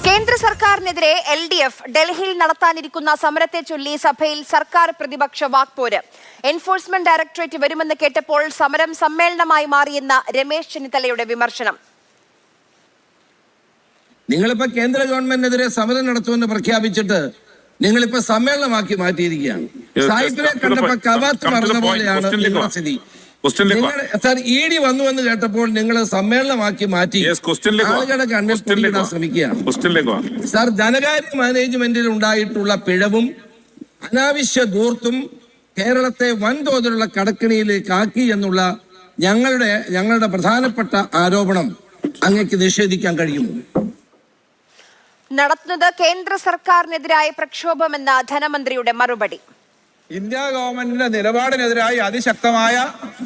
കേന്ദ്ര സർക്കാരിനെതിരെ LDF ഡൽഹിയിൽ നടത്താനിരിക്കുന്ന സമരത്തെ ചൊല്ലി സഭയിൽ സർക്കാർ പ്രതിപക്ഷ വാക്പോര്. എൻഫോഴ്സ്മെന്റ് ഡയറക്ടറേറ്റ് വരുമെന്ന് കേട്ടപ്പോൾ സമരം സമ്മേളനമായി മാറിയെന്ന രമേശ് ചെന്നിത്തലയുടെ വിമർശനം. നിങ്ങളിപ്പോ കേന്ദ്ര ഗവൺമെന്റിനെതിരെ സമരം നടത്തുമെന്ന് പ്രഖ്യാപിച്ചിട്ട് നിങ്ങളിപ്പോ സമ്മേളനമാക്കി മാറ്റിയിരിക്കുകയാണ്. സായിപ്പിനെ കണ്ടപ്പോ കവാത്ത് മറന്ന പോലെയാണ് നിങ്ങളുടെ സ്ഥിതി. സാർ ED വന്നു എന്ന് കേട്ടപ്പോൾ നിങ്ങൾ സമ്മേളനമാക്കി മാറ്റി ആളുകളുടെ കണ്ണിൽ പൊടിയിടാൻ ശ്രമിക്കുകയാണ്. സാർ, ധനകാര്യ മാനേജ്മെന്റിൽ ഉണ്ടായിട്ടുള്ള പിഴവും അനാവശ്യ ധൂർത്തും കേരളത്തെ വൻതോതിലുള്ള കടക്കിണിയിലേക്ക് ആക്കി എന്നുള്ള ഞങ്ങളുടെ പ്രധാനപ്പെട്ട ആരോപണം അങ്ങേക്ക് നിഷേധിക്കാൻ കഴിയുമോ? നടത്തുന്നത് കേന്ദ്ര സർക്കാരിനെതിരായ പ്രക്ഷോഭമെന്ന ധനമന്ത്രിയുടെ മറുപടി. ഇന്ത്യ ഗവൺമെന്റിന്റെ നിലപാടിനെതിരായി അതിശക്തമായ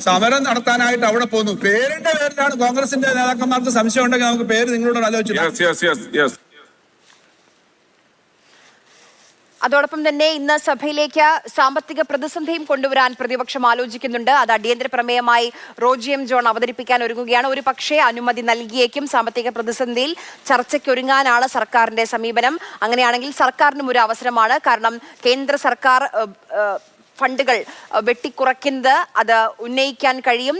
സമരം നടത്താനായിട്ട് അവിടെ പോകുന്നു. പേരിന്റെ പേരിലാണ് കോൺഗ്രസിന്റെ നേതാക്കന്മാർക്ക് സംശയം ഉണ്ടെങ്കിൽ നമുക്ക് പേര് നിങ്ങളോട് ആലോചിച്ചു. അതോടൊപ്പം തന്നെ ഇന്ന് സഭയിലേക്ക് സാമ്പത്തിക പ്രതിസന്ധിയും കൊണ്ടുവരാൻ പ്രതിപക്ഷം ആലോചിക്കുന്നുണ്ട്. അത് അടിയന്തര പ്രമേയമായി റോജി എം ജോൺ അവതരിപ്പിക്കാൻ ഒരുങ്ങുകയാണ്. ഒരു പക്ഷേ അനുമതി നൽകിയേക്കും. സാമ്പത്തിക പ്രതിസന്ധിയിൽ ചർച്ചയ്ക്കൊരുങ്ങാനാണ് സർക്കാരിന്റെ സമീപനം. അങ്ങനെയാണെങ്കിൽ സർക്കാരിനും ഒരു അവസരമാണ്. കാരണം കേന്ദ്ര സർക്കാർ ഫണ്ടുകൾ വെട്ടിക്കുറയ്ക്കുന്നത് അത് ഉന്നയിക്കാൻ കഴിയും,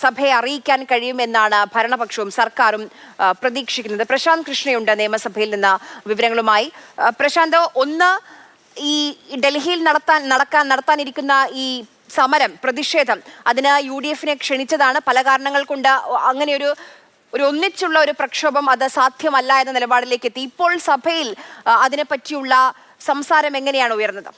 സഭയെ അറിയിക്കാൻ കഴിയും എന്നാണ് ഭരണപക്ഷവും സർക്കാരും പ്രതീക്ഷിക്കുന്നത്. പ്രശാന്ത് കൃഷ്ണയുണ്ട് നിയമസഭയിൽ നിന്ന് വിവരങ്ങളുമായി. പ്രശാന്ത്, ഒന്ന്, ഈ ഡൽഹിയിൽ നടത്താനിരിക്കുന്ന ഈ സമരം, പ്രതിഷേധം, അതിന് UDF ക്ഷണിച്ചതാണ്. പല കാരണങ്ങൾ കൊണ്ട് അങ്ങനെ ഒരു ഒന്നിച്ചുള്ള ഒരു പ്രക്ഷോഭം അത് സാധ്യമല്ല എന്ന നിലപാടിലേക്ക് എത്തി. ഇപ്പോൾ സഭയിൽ അതിനെ പറ്റിയുള്ള സംസാരം എങ്ങനെയാണ് ഉയർന്നത്?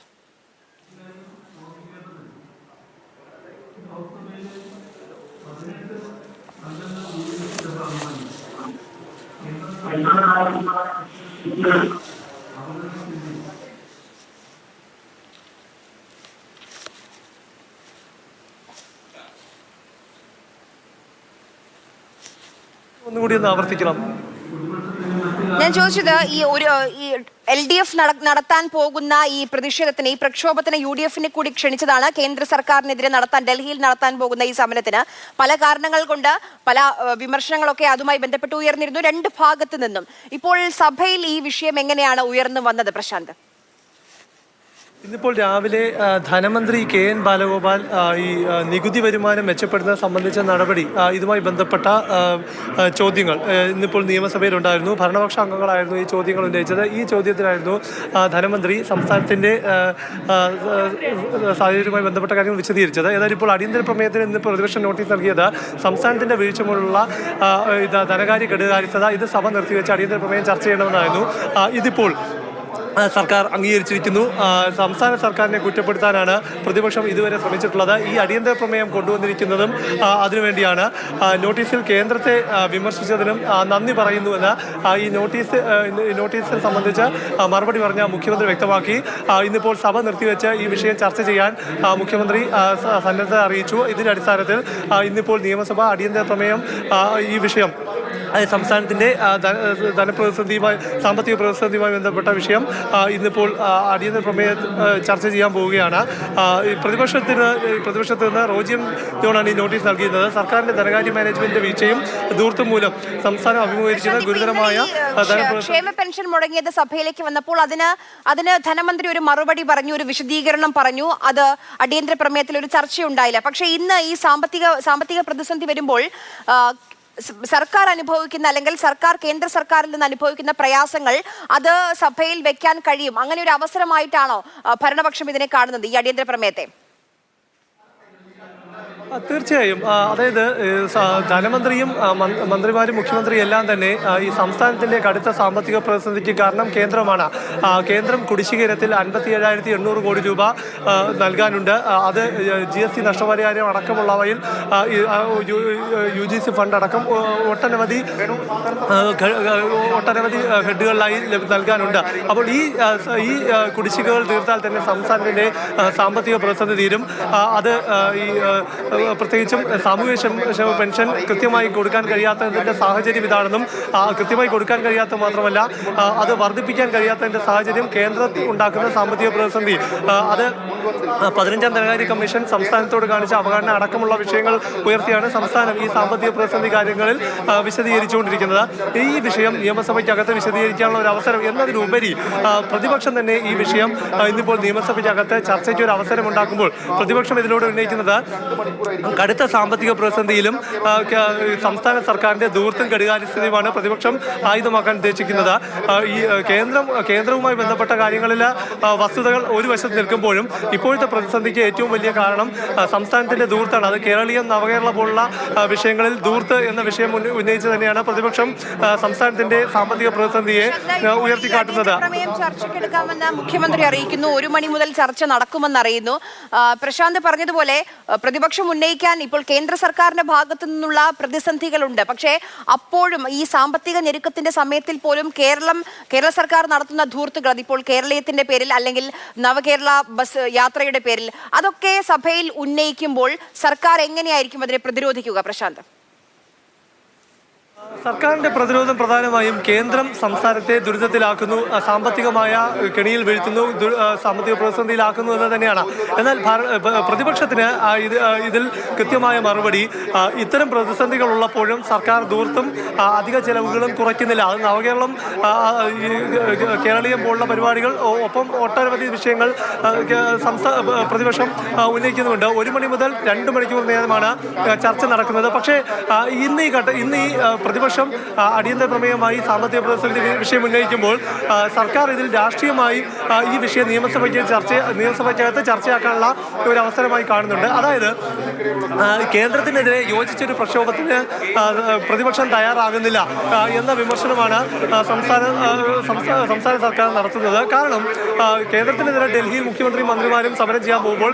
ഒന്നുകൂടി ഒന്ന് ആവർത്തിക്കണം. ഞാൻ ചോദിച്ചത് ഈ LDF നടത്താൻ പോകുന്ന ഈ പ്രതിഷേധത്തിന്, ഈ പ്രക്ഷോഭത്തിന് UDF കൂടി ക്ഷണിച്ചതാണ്. കേന്ദ്ര സർക്കാരിനെതിരെ ഡൽഹിയിൽ നടത്താൻ പോകുന്ന ഈ സമരത്തിന് പല കാരണങ്ങൾ കൊണ്ട് പല വിമർശനങ്ങളൊക്കെ അതുമായി ബന്ധപ്പെട്ട് ഉയർന്നിരുന്നു രണ്ട് ഭാഗത്തു നിന്നും. ഇപ്പോൾ സഭയിൽ ഈ വിഷയം എങ്ങനെയാണ് ഉയർന്നു വന്നത് പ്രശാന്ത്? ഇന്നിപ്പോൾ രാവിലെ ധനമന്ത്രി KN ബാലഗോപാൽ ഈ നികുതി വരുമാനം മെച്ചപ്പെടുന്നത് സംബന്ധിച്ച നടപടി, ഇതുമായി ബന്ധപ്പെട്ട ചോദ്യങ്ങൾ ഇന്നിപ്പോൾ നിയമസഭയിലുണ്ടായിരുന്നു. ഭരണപക്ഷ അംഗങ്ങളായിരുന്നു ഈ ചോദ്യങ്ങൾ ഉന്നയിച്ചത്. ഈ ചോദ്യത്തിനായിരുന്നു ധനമന്ത്രി സംസ്ഥാനത്തിൻ്റെ സാഹചര്യവുമായി ബന്ധപ്പെട്ട കാര്യങ്ങൾ വിശദീകരിച്ചത്. ഏതായാലും ഇപ്പോൾ അടിയന്തര പ്രമേയത്തിന് ഇന്ന് പ്രതിപക്ഷം നോട്ടീസ് നൽകിയത് സംസ്ഥാനത്തിൻ്റെ വീഴ്ച മൂലമുള്ള ധനകാര്യ കെടുകാര്യസ്ഥത, ഇത് സഭ നിർത്തിവെച്ച് അടിയന്തര പ്രമേയം ചർച്ച ചെയ്യണമെന്നായിരുന്നു. ഇതിപ്പോൾ സർക്കാർ അംഗീകരിച്ചിരിക്കുന്നു. സംസ്ഥാന സർക്കാരിനെ കുറ്റപ്പെടുത്താനാണ് പ്രതിപക്ഷം ഇതുവരെ ശ്രമിച്ചിട്ടുള്ളത്. ഈ അടിയന്തര പ്രമേയം കൊണ്ടുവന്നിരിക്കുന്നതും അതിനുവേണ്ടിയാണ്. നോട്ടീസിൽ കേന്ദ്രത്തെ വിമർശിച്ചതിനും നന്ദി പറയുന്നുവെന്ന് ഈ നോട്ടീസിൽ സംബന്ധിച്ച് മറുപടി പറഞ്ഞ മുഖ്യമന്ത്രി വ്യക്തമാക്കി. ഇന്നിപ്പോൾ സഭ നിർത്തിവെച്ച് ഈ വിഷയം ചർച്ച ചെയ്യാൻ മുഖ്യമന്ത്രി സന്നദ്ധത അറിയിച്ചു. ഇതിൻ്റെ അടിസ്ഥാനത്തിൽ ഇന്നിപ്പോൾ നിയമസഭ അടിയന്തര പ്രമേയം ഈ വിഷയം, സംസ്ഥാനത്തിൻ്റെ ധനപ്രതിസന്ധിയുമായി, സാമ്പത്തിക പ്രതിസന്ധിയുമായി ബന്ധപ്പെട്ട വിഷയം ഇന്നിപ്പോൾ അടിയന്തര പ്രമേയം ചർച്ച ചെയ്യാൻ പോവുകയാണ്. പ്രതിപക്ഷത്ത് നിന്ന് റോജി എം ജോണാണ് ഈ നോട്ടീസ് നൽകിയിരുന്നത്. സർക്കാരിന്റെ ധനകാര്യ മാനേജ്മെന്റിന്റെ വീഴ്ചയും ധൂർത്തും മൂലം സംസ്ഥാനം അഭിമുഖീകരിക്കുന്ന ഗുരുതരമായ ക്ഷേമ പെൻഷൻ മുടങ്ങിയത് സഭയിലേക്ക് വന്നപ്പോൾ അതിന് ധനമന്ത്രി ഒരു മറുപടി പറഞ്ഞു, ഒരു വിശദീകരണം പറഞ്ഞു. അത് അടിയന്തര പ്രമേയത്തിൽ ഒരു ചർച്ചയുണ്ടായില്ല. പക്ഷേ ഇന്ന് ഈ സാമ്പത്തിക പ്രതിസന്ധി വരുമ്പോൾ സർക്കാർ അനുഭവിക്കുന്ന, അല്ലെങ്കിൽ കേന്ദ്ര സർക്കാരിൽ നിന്ന് അനുഭവിക്കുന്ന പ്രയാസങ്ങൾ അത് സഭയിൽ വെക്കാൻ കഴിയും. അങ്ങനെ ഒരു അവസരമായിട്ടാണോ ഭരണപക്ഷം ഇതിനെ കാണുന്നത്, ഈ അടിയന്തര പ്രമേയത്തെ? തീർച്ചയായും. അതായത് ധനമന്ത്രിയും മന്ത്രിമാരും മുഖ്യമന്ത്രിയും എല്ലാം തന്നെ ഈ സംസ്ഥാനത്തിൻ്റെ കടുത്ത സാമ്പത്തിക പ്രതിസന്ധിക്ക് കാരണം കേന്ദ്രമാണ്. കേന്ദ്രം കുടിശ്ശിക ഇനത്തിൽ 57,800 കോടി രൂപ നൽകാനുണ്ട്. അത് GST നഷ്ടപരിഹാരം അടക്കമുള്ളവയിൽ UGC ഫണ്ട് അടക്കം ഒട്ടനവധി ഹെഡുകളിലായി നൽകാനുണ്ട്. അപ്പോൾ ഈ കുടിശ്ശികകൾ തീർത്താൽ തന്നെ സംസ്ഥാനത്തിൻ്റെ സാമ്പത്തിക പ്രതിസന്ധി തീരും. അത് ഈ പ്രത്യേകിച്ചും സാമൂഹ്യ പെൻഷൻ കൃത്യമായി കൊടുക്കാൻ കഴിയാത്തതിന്റെ സാഹചര്യം ഇതാണെന്നും കൃത്യമായി കൊടുക്കാൻ കഴിയാത്ത മാത്രമല്ല അത് വർദ്ധിപ്പിക്കാൻ കഴിയാത്തതിന്റെ സാഹചര്യം കേന്ദ്രത്തിൽ ഉണ്ടാക്കുന്ന സാമ്പത്തിക പ്രതിസന്ധി അത് 15ാം ധനകാര്യ കമ്മീഷൻ സംസ്ഥാനത്തോട് കാണിച്ച അവഗണന അടക്കമുള്ള വിഷയങ്ങൾ ഉയർത്തിയാണ് സംസ്ഥാനം ഈ സാമ്പത്തിക പ്രതിസന്ധി കാര്യങ്ങളിൽ വിശദീകരിച്ചുകൊണ്ടിരിക്കുന്നത്. ഈ വിഷയം നിയമസഭയ്ക്കകത്ത് വിശദീകരിക്കാനുള്ള ഒരു അവസരം എന്നതിനുപരി പ്രതിപക്ഷം തന്നെ ഈ വിഷയം ഇന്നിപ്പോൾ നിയമസഭയ്ക്കകത്ത് ചർച്ചയ്ക്ക് ഒരു അവസരം ഉണ്ടാക്കുമ്പോൾ പ്രതിപക്ഷം ഇതിലൂടെ ഉന്നയിക്കുന്നത് കടുത്ത സാമ്പത്തിക പ്രതിസന്ധിയിലും സംസ്ഥാന സർക്കാരിന്റെ ദൂർത്തും കെടുകാര്യസ്ഥതയുമാണ് പ്രതിപക്ഷം ആയുധമാക്കാൻ ഉദ്ദേശിക്കുന്നത്. ഈ കേന്ദ്രവുമായി ബന്ധപ്പെട്ട കാര്യങ്ങളിൽ വസ്തുതകൾ ഒരു വശത്ത് നിൽക്കുമ്പോഴും ഇപ്പോഴത്തെ പ്രതിസന്ധിക്ക് ഏറ്റവും വലിയ കാരണം സംസ്ഥാനത്തിന്റെ ദൂർത്താണ്. അത് കേരളീയം നവകേരള പോലുള്ള വിഷയങ്ങളിൽ ദൂർത്ത് എന്ന വിഷയം ഉന്നയിച്ച് തന്നെയാണ് പ്രതിപക്ഷം സംസ്ഥാനത്തിന്റെ സാമ്പത്തിക പ്രതിസന്ധിയെ ഉയർത്തിക്കാട്ടുന്നത്. ചർച്ചയ്ക്കെടുക്കാമെന്ന് മുഖ്യമന്ത്രി അറിയിക്കുന്നു. 1 മണി മുതൽ ചർച്ച നടക്കുമെന്ന് അറിയുന്നു. പ്രശാന്ത് പറഞ്ഞതുപോലെ പ്രതിപക്ഷം ഉന്നയിക്കാൻ ഇപ്പോൾ കേന്ദ്ര സർക്കാരിന്റെ ഭാഗത്തു നിന്നുള്ള പ്രതിസന്ധികളുണ്ട്. പക്ഷേ അപ്പോഴും ഈ സാമ്പത്തിക ഞെരുക്കത്തിന്റെ സമയത്തിൽ പോലും കേരള സർക്കാർ നടത്തുന്ന ധൂർത്തുകൾ അതിപ്പോൾ കേരളീയത്തിന്റെ പേരിൽ അല്ലെങ്കിൽ നവകേരള ബസ് യാത്രയുടെ പേരിൽ അതൊക്കെ സഭയിൽ ഉന്നയിക്കുമ്പോൾ സർക്കാർ എങ്ങനെയായിരിക്കും അതിനെ പ്രതിരോധിക്കുക? പ്രശാന്ത്, സർക്കാരിന്റെ പ്രതിരോധം പ്രധാനമായും കേന്ദ്രം സംസ്ഥാനത്തെ ദുരിതത്തിലാക്കുന്നു, സാമ്പത്തികമായ കെണിയിൽ വീഴ്ത്തുന്നു, സാമ്പത്തിക പ്രതിസന്ധിയിലാക്കുന്നു എന്ന് തന്നെയാണ്. എന്നാൽ പ്രതിപക്ഷത്തിന് ഇതിൽ കൃത്യമായ മറുപടി ഇത്തരം പ്രതിസന്ധികൾ ഉള്ളപ്പോഴും സർക്കാർ ദൂർത്തും അധിക ചെലവുകളും കുറയ്ക്കുന്നില്ല. അത് നവകേരളം കേരളീയം പോലുള്ള പരിപാടികൾ ഒപ്പം ഒട്ടനവധി വിഷയങ്ങൾ പ്രതിപക്ഷം ഉന്നയിക്കുന്നുണ്ട്. 1 മണി മുതൽ 2 മണിക്കൂർ നേരമാണ് ചർച്ച നടക്കുന്നത്. പക്ഷേ ഇന്ന് ഈ പ്രതിപക്ഷം അടിയന്തര പ്രമേയമായി സാമ്പത്തിക പ്രതിസന്ധി വിഷയം ഉന്നയിക്കുമ്പോൾ സർക്കാർ ഇതിൽ രാഷ്ട്രീയമായി ഈ വിഷയം നിയമസഭയ്ക്കകത്ത് ചർച്ചയാക്കാനുള്ള ഒരു അവസരമായി കാണുന്നുണ്ട്. അതായത് കേന്ദ്രത്തിനെതിരെ യോജിച്ചൊരു പ്രക്ഷോഭത്തിന് പ്രതിപക്ഷം തയ്യാറാകുന്നില്ല എന്ന വിമർശനമാണ് സംസ്ഥാന സർക്കാർ നടത്തുന്നത്. കാരണം കേന്ദ്രത്തിനെതിരെ ഡൽഹിയിൽ മുഖ്യമന്ത്രിയും മന്ത്രിമാരും സമരം ചെയ്യാൻ പോകുമ്പോൾ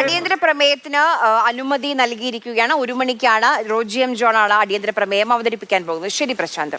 അടിയന്തര പ്രമേയത്തിന് അനുമതി നൽകിയിരിക്കുകയാണ്. 1 മണിക്കാണ് റോജി എം ജോണാണ് അടിയന്തര പ്രമേയം അവതരിപ്പിക്കാൻ പോകുന്നത്. ശരി പ്രശാന്ത്.